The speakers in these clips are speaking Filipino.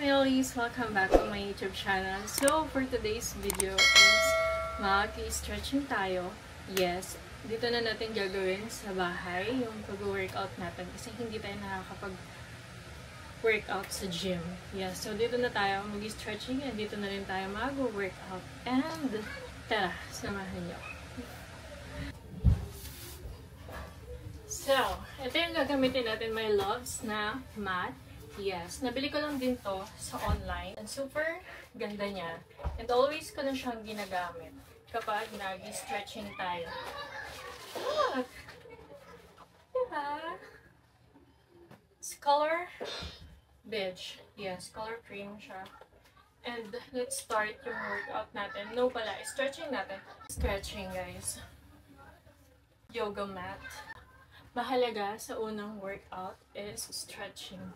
Hi Elise! Welcome back to my YouTube channel. So, for today's video is mag-stretching tayo. Yes, dito na natin gagawin sa bahay yung pag-workout natin kasi hindi tayo nakakapag-workout sa gym. Yes, so dito na tayo mag-stretching and dito na rin tayo mag-workout. And, tara, samahan niyo. So, ito yung gagamitin natin, my loves, na mat. Yes, nabili ko lang din to sa online. And super ganda niya. And always ko na siyang ginagamit kapag nag-stretching tayo. Look! Diba? It's color beige. Yes, color cream siya. And let's start yung workout natin. No pala, stretching natin. Stretching, guys. Yoga mat. Mahalaga sa unang workout is stretching.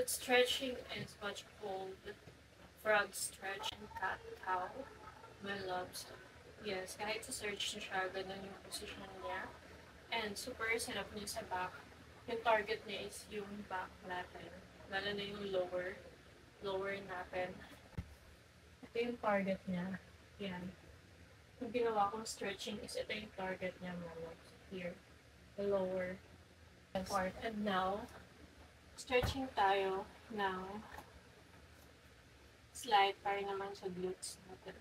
Stretching is what's called frog stretch and cat cow. My loves. Yes, kahit sa search na siya, ganun yung position niya. And super sarap niya sa back. Yung target niya is yung back natin. Lalo na yung lower natin. Ito yung target niya. Yan. Yung ginawa kong stretching is ito yung target niya, my loves. Here. The lower part. And now, stretching tayo now. Slide para naman sa glutes natin.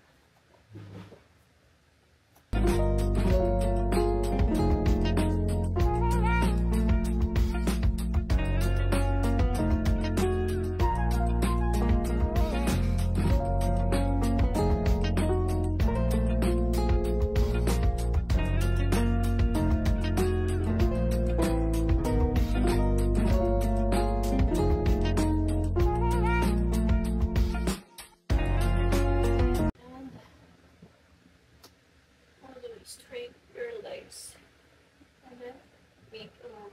Straight your legs and then make a move.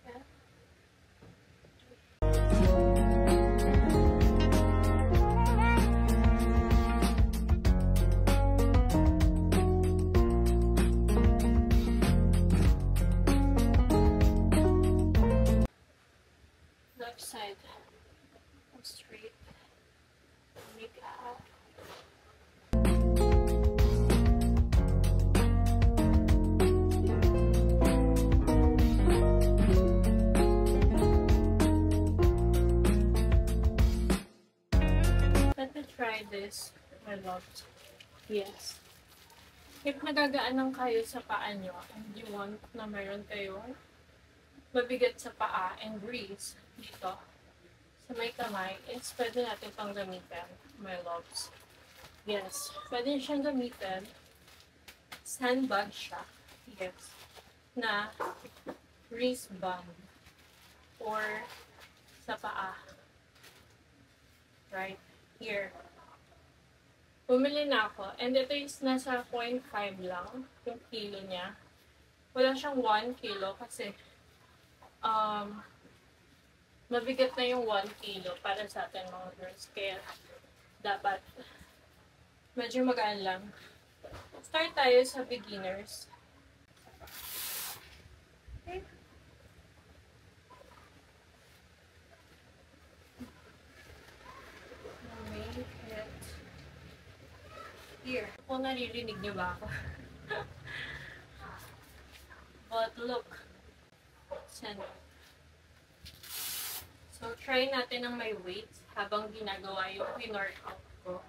Yeah. Left side. try this, my loves. Yes. If nagagaanan kayo sa paa nyo, and you want na meron kayong mabigat sa paa and grease dito sa may kamay, is pwede natin pang gamitin, my loves. Yes. Pwede siyang gamitin. Sandbag siya. Yes. Na wristband or sa paa. Right here. Bumili na ako. And ito is nasa 0.5 lang yung kilo niya. Wala siyang 1 kilo kasi mabigat na yung 1 kilo para sa atin mga girls. Kaya dapat medyo magaan lang. Start tayo sa beginners. Okay. Here. Kung naririnig niyo ba ako? But look. So, try natin ng may weights habang ginagawa yung workout ko.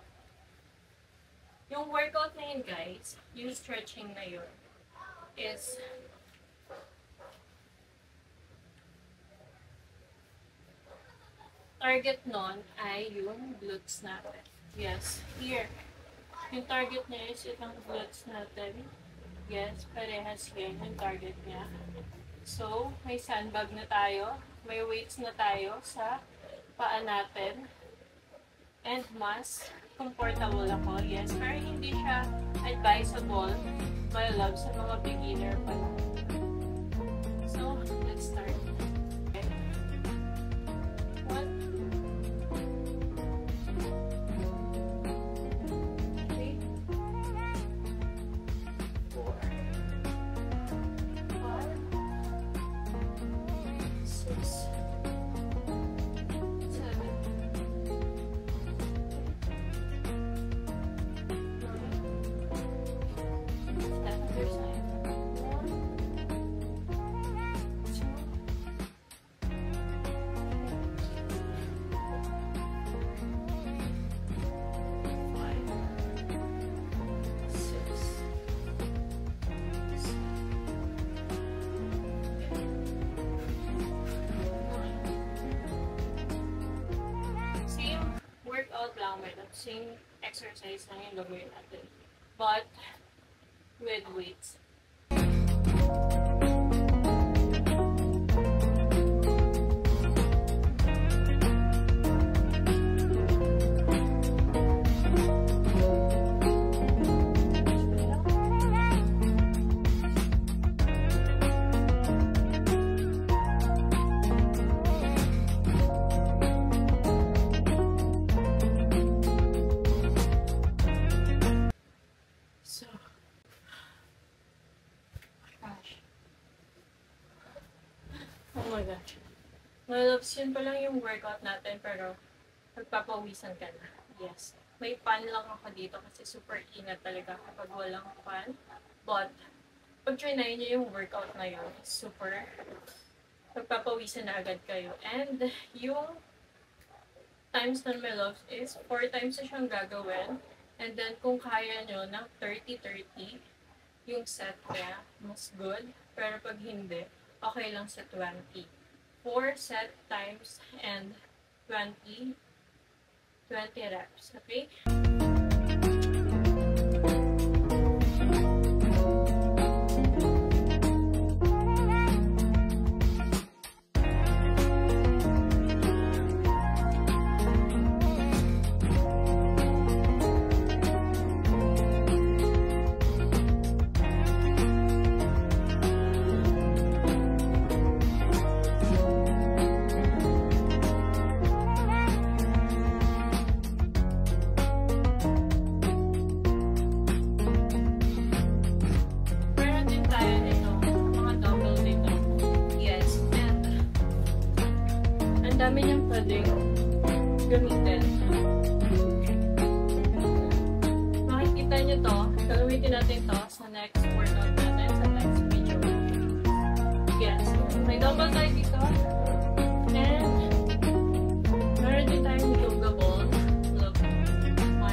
Yung workout na yun, guys, yung stretching na yun, is target nun ay yung glutes natin. Yes, here. Yung target niya is itong glutes natin. Yes, parehas yan yung target niya. So, may sandbag na tayo. May weights na tayo sa paa natin. And mas comfortable ako. Yes, pero hindi siya advisable, my love, sa mga beginner pa lang. So, let's start. Okay. 1, 3, 4, 5, 6, 7, workout lang, may same exercise lang yung gagawin natin. But, with weights. Oh my gosh. My loves, yun pa lang yung workout natin, pero magpapawisan ka na. Yes. May pan lang ako dito kasi super ingat talaga kapag walang pan. But, pag trinay nyo yung workout na yun, super magpapawisan na agad kayo. And, yung times na my loves is 4 times na siyang gagawin. And then, kung kaya nyo ng 30-30, yung set niya, mas good. Pero pag hindi, okay lang sa 20. 4 set times and 20 reps, okay? Dami niyang pwedeng gamitin. Makikita niyo to, gagamitin natin to sa next workout natin, sa next video. Yes, may dumbbell tayo dito. And meron din tayong yoga ball. Look, 1,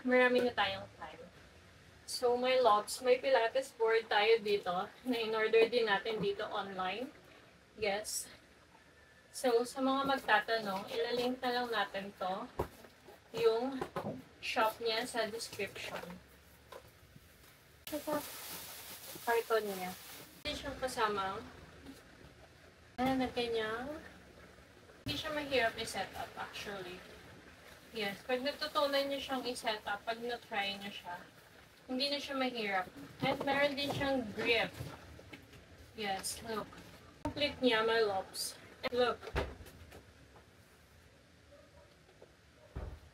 marami na tayong time. So, my loves, may Pilates board tayo dito na in-order din natin dito online. Yes. So, sa mga magtatanong, ilalink na lang natin to, yung shop niya sa description. Ito, carton niya. Hindi siyang kasama. Na kanyang, hindi siya mahirap i-set up actually. Yes, pag natutunan niyo siyang i-set up, pag na-try niyo siya, hindi na siya mahirap. At meron din siyang grip. Yes, look. Complete niya, my loves. Look.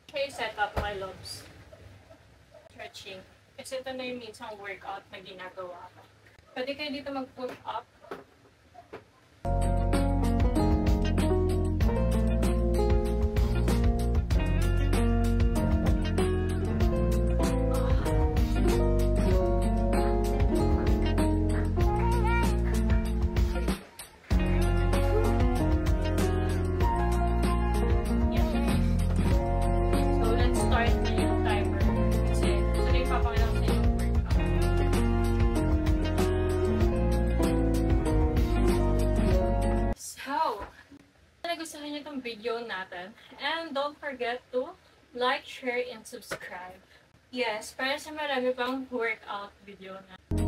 Siya set up, my loves. Stretching. Kasi ito na yung minsang workout na ginagawa ko. Pwede kayo dito mag-push up. Nagustuhan niyo itong video natin. And don't forget to like, share, and subscribe. Yes, para sa marami pang workout video na.